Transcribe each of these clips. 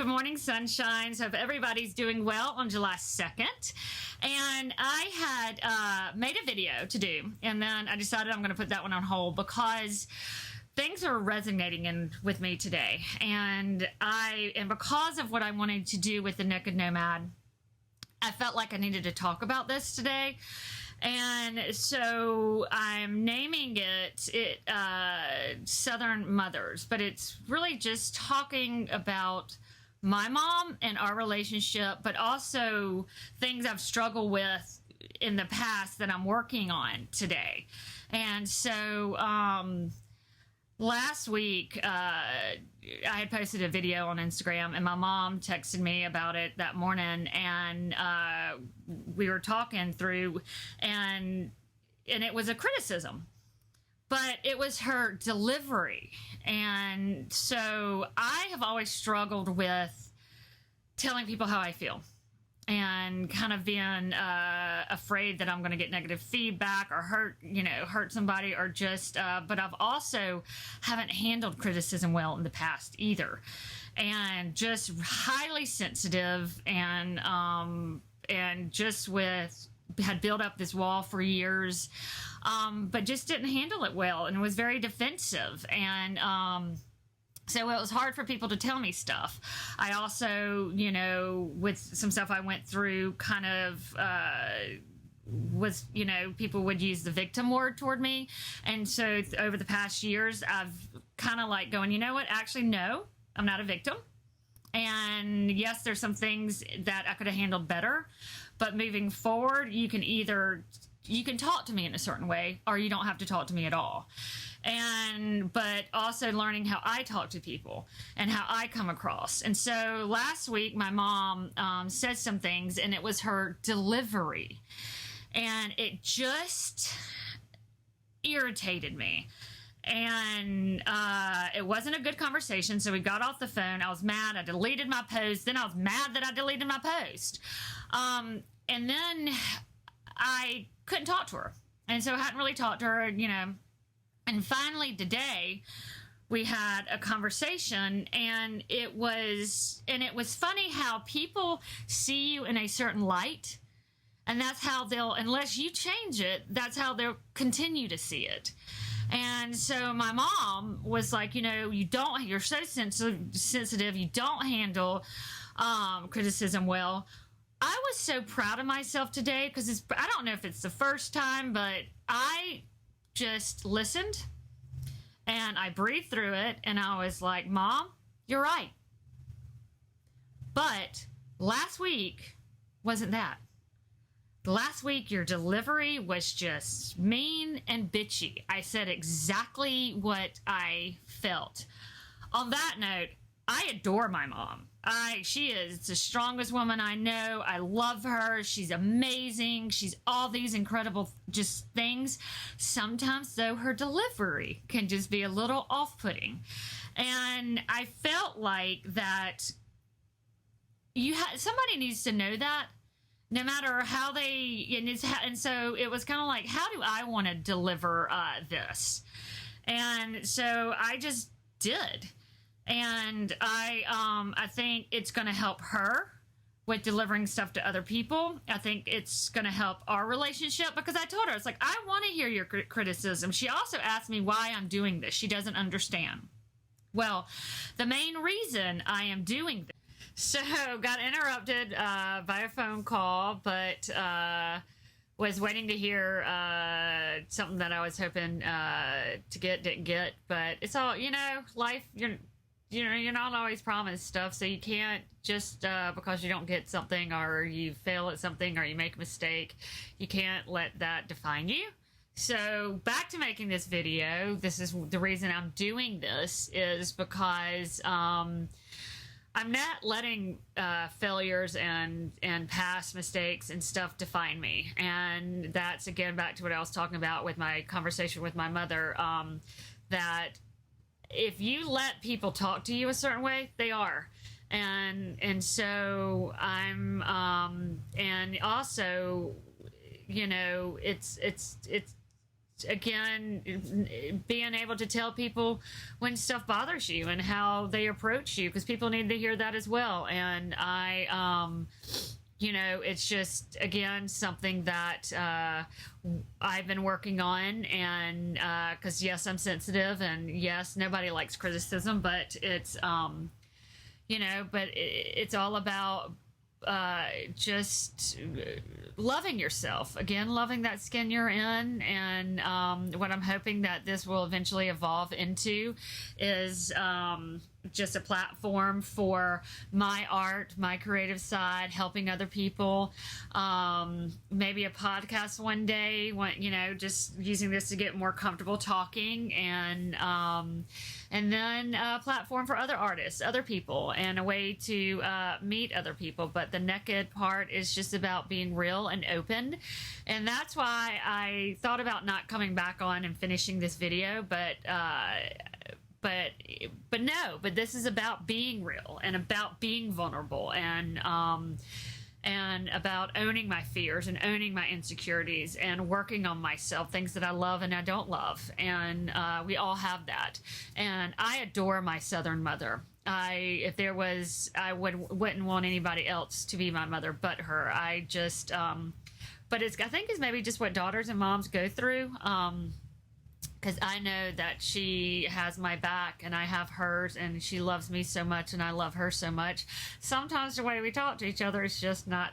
Good morning, sunshines. Hope everybody's doing well on July 2nd. And I had made a video to do, and then I decided I'm going to put that one on hold because things are resonating with me today. And because of what I wanted to do with the Naked Nomad, I felt like I needed to talk about this today. And so I'm naming it Southern Mothers, but it's really just talking about my mom and our relationship, but also things I've struggled with in the past that I'm working on today. And so last week, I had posted a video on Instagram, and my mom texted me about it that morning, and we were talking through, and it was a criticism, but it was her delivery. And so I have always struggled with telling people how I feel, and kind of being afraid that I'm going to get negative feedback or hurt somebody, or just, but I've also haven't handled criticism well in the past either. And just highly sensitive, and just had built up this wall for years, but just didn't handle it well, and was very defensive. And, so it was hard for people to tell me stuff. I also, with some stuff I went through, kind of was, people would use the victim word toward me. And so over the past years, I've kind of like going, you know what? Actually, no, I'm not a victim. And yes, there's some things that I could have handled better. But moving forward, you can talk to me in a certain way, or you don't have to talk to me at all. But also learning how I talk to people and how I come across. And so last week, my mom said some things, and it was her delivery. And it just irritated me. And it wasn't a good conversation, so we got off the phone. I was mad. I deleted my post. Then I was mad that I deleted my post. And then I couldn't talk to her. And so I hadn't really talked to her, And finally today, we had a conversation, and it was funny how people see you in a certain light, and that's how unless you change it, that's how they'll continue to see it. And so my mom was like, you're so sensitive, you don't handle criticism well. I was so proud of myself today, because I don't know if it's the first time, but I just listened and I breathed through it, and I was like, Mom, you're right. But last week wasn't that. Last week, your delivery was just mean and bitchy. I said exactly what I felt. On that note, I adore my mom. She is the strongest woman I know. I love her. She's amazing. She's all these incredible just things. Sometimes, though, her delivery can just be a little off-putting. And I felt like that somebody needs to know that, no matter how and so it was kind of like, how do I want to deliver this? And so I just did. And I think it's going to help her with delivering stuff to other people. I think it's going to help our relationship, because I told her, it's like, I want to hear your criticism. She also asked me why I'm doing this. She doesn't understand. Well, the main reason I am doing this, so got interrupted by a phone call, but was waiting to hear something that I was hoping to get, didn't get. But it's all, life, you're not always promised stuff, so you can't just because you don't get something, or you fail at something, or you make a mistake, you can't let that define you. So back to making this video. This is the reason I'm doing this, is because I'm not letting failures and past mistakes and stuff define me. And that's, again, back to what I was talking about with my conversation with my mother, that if you let people talk to you a certain way, they are. And so I'm, and also, it's again, being able to tell people when stuff bothers you and how they approach you, because people need to hear that as well. And it's just, again, something that I've been working on. And because, yes, I'm sensitive, and yes, nobody likes criticism, but it's, it's all about just loving yourself, again, loving that skin you're in. And what I'm hoping that this will eventually evolve into is just a platform for my art, my creative side, helping other people. Maybe a podcast one day, just using this to get more comfortable talking, and then a platform for other artists, other people, and a way to meet other people. But the naked part is just about being real and open. And that's why I thought about not coming back on and finishing this video, but this is about being real and about being vulnerable, and about owning my fears and owning my insecurities and working on myself, things that I love and I don't love. And we all have that. And I adore my Southern mother. I wouldn't want anybody else to be my mother but her. I just, but I think it's maybe just what daughters and moms go through. Because I know that she has my back and I have hers, and she loves me so much and I love her so much. Sometimes the way we talk to each other is just not,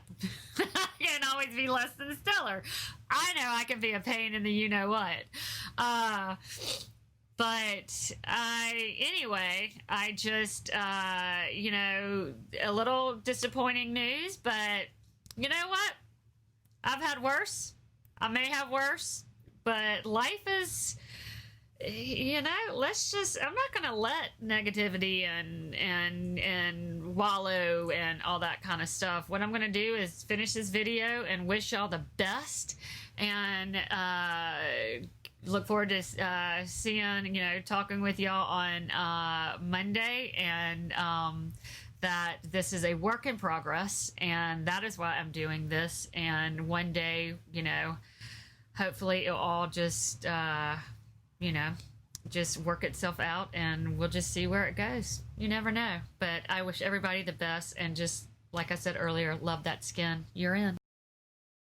can always be less than stellar. I know I can be a pain in the you-know-what. But I just, a little disappointing news, but you know what? I've had worse. I may have worse, but life is, I'm not going to let negativity and wallow and all that kind of stuff. What I'm going to do is finish this video and wish y'all the best, and look forward to seeing, talking with y'all on Monday, and that this is a work in progress, and that is why I'm doing this. And one day, hopefully it'll all just, just work itself out, and we'll just see where it goes. You never know. But I wish everybody the best, and just, like I said earlier, love that skin you're in.